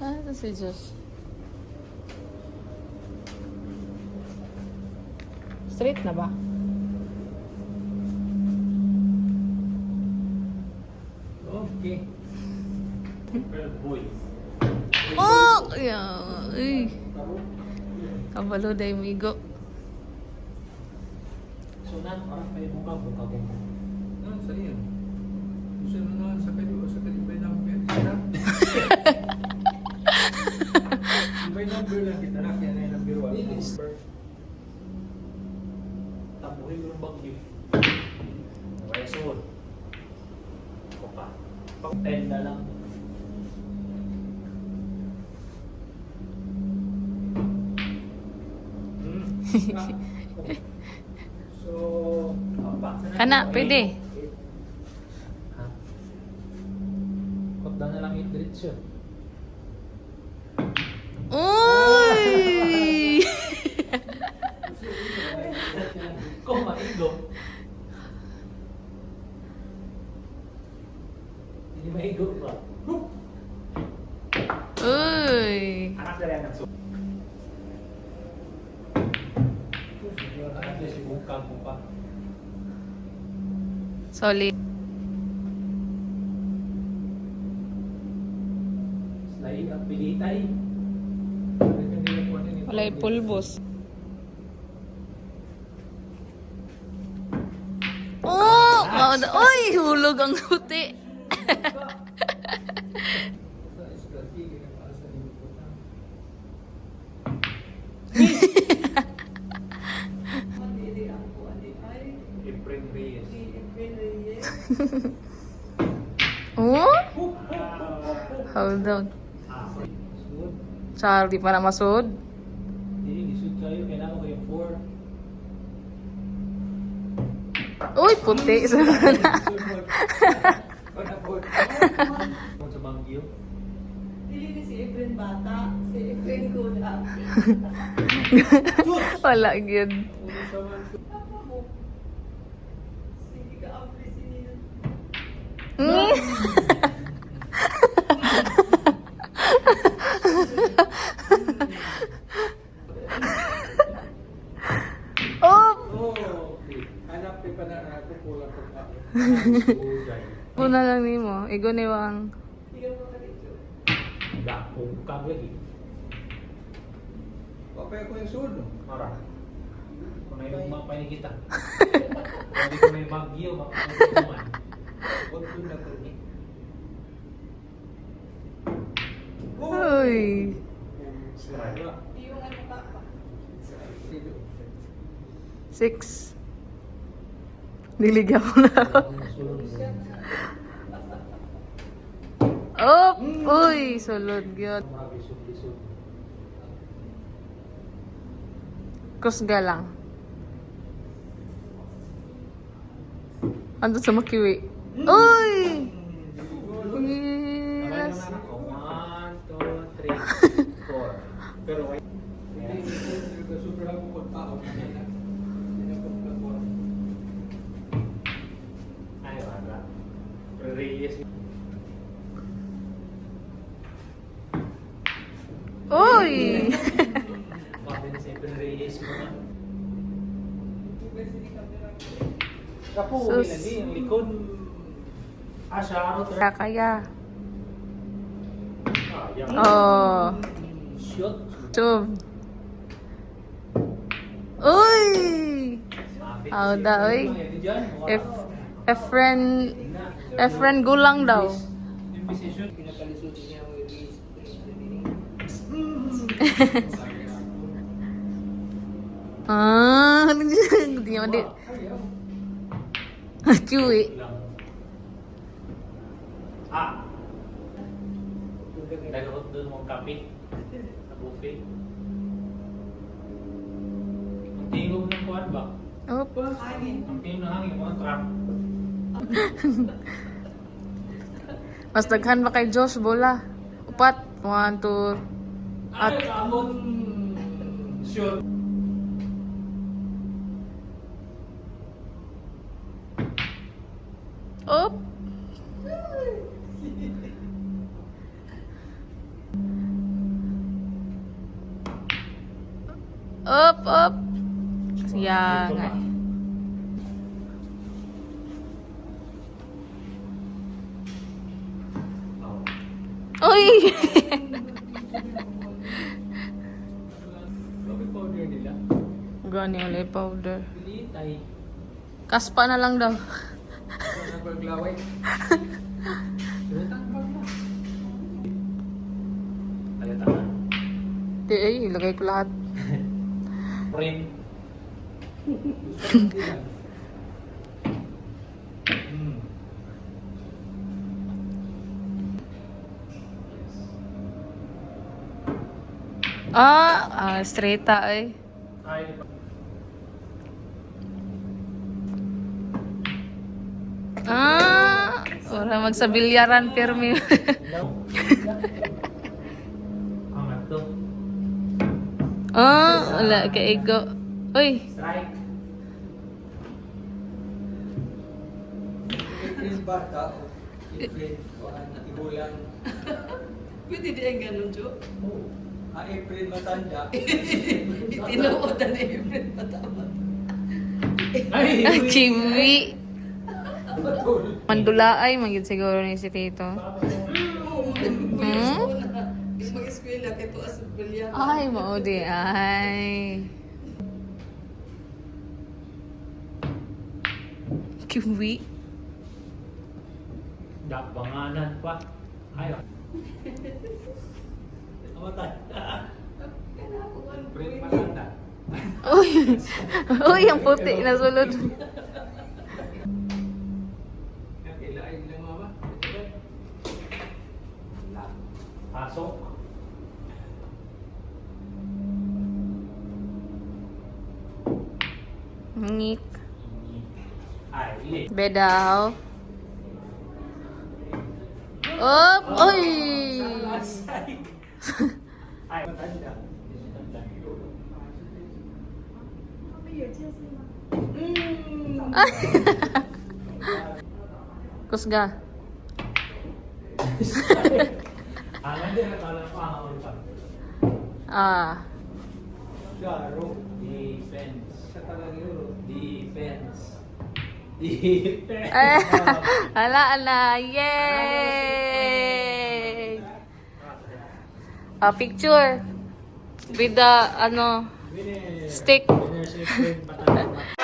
Ah, ito si Diyos. Straight na ba? Okay. Boy. Oh! Yeah. Ay. Kabalo day migo. So na, parang kayo buka. Ano sa iyo? Gusto mo naman sa kalibay ng pera? Kalibay number lang kita na, kaya na yung number 1. Tabuhin mo ng bagyo. Kaya suot. Ako pa. Pag 10 na lang. So, Kana, pwede. Ha? Kot na lang 8 diretso. Uy! Kung maigo. Hindi maigo ba? Uy! Anak na rin ang suot. Anak na si bukang mo pa. Solid. Slide at pilitay. Walay pulbos. Oh! Mauda. Uy! Hulog ang huti. Efren Reyes. Oh? Hold on. Suot. Charlie para masud. Hindi, isud kayo. Kailangan ko yung 4. Uy, puti. Kung sa Baguio. Dili ni si Efren bata, si Efren kuda. Wala gyud. Apa mo? Sige ka apre sinina. Oh! Okay. Hanap pa na ako kulang ko pa. Una lang nimo. Igo ni Wang. Ikaw pa ka dito. Gakong kag lagi. Papay ko yung sulo. Mara. Kung may lumapay ni kita. Hindi ko may Baguio, makakasuman. Huwag ko na ko. Uy. Sira. Yung ano pa pa. 6. Niligyan ko na. Oh! Uy! Sulod gyud. Kusga lang. Ando sa makiwi. Uy! Yes! 1, 2, 3, 4. Pero wait. Super ako kung tao. Ay, wala. Reyes. Uy! Bakit na si Reyes mo na? Kapo, Sus. lagi ang likod. Siya. Kaya. Yan. Oh. Shoot. Chum. Uy! Aw da, oy. Efren gulang daw. Imposition, pinapalisod niya ang release. Ah, hindi naman di. Kiwi. Nagawad doon mong kapit sa buffet. Ang tingog ng kuwan ba? Opo. Hangin. Ang tingog ng hangin, mga trap. Mas daghan ba kay Josh bola? Upat. 1, 2. Ay, amon shoot. Op. Up, up. Sayang Ito ba? ay. Oh. Uy! Coffee powder nila. Gani ulit powder. Pilitay. Kaspa na lang daw. Nagpaglaway. Pilitang bag na. Halata na. Di ay, ilagay ko lahat. Print. Gusto ko nila. Hmm. Straighta ay. Ay, Wala magsabilyaran pirmi. no. Angat to. Wala kaigo. Uy, Strike. April bata. April. Igulang. Pwede di ang ganun, Jo. Oh. April matanda. Itinuod na April matama. Ay, Kiwi. Batul. Mandulaay, magid siguro ni si Tito. Mag-eskwela, kaya ito as bilya. Ay, maudi ay. Kiwi. Dakbanganan pa. Ayaw. Amatay. April matanda. Uy, uy, ang puti na sulod. Kilain lang mama. Ito ba? Pasok. Ngik. Ay, lit. Bedaw. Up! Uy! Ay, matanda. Matanda. Kusga. Angan din, nakala pa ang ulit pa. Garo. Defense. Sa talaga yun. Defense. Defense. Ala, ala. Yay! Picture. With the, Winner. stick. Winner si Efren Matanda.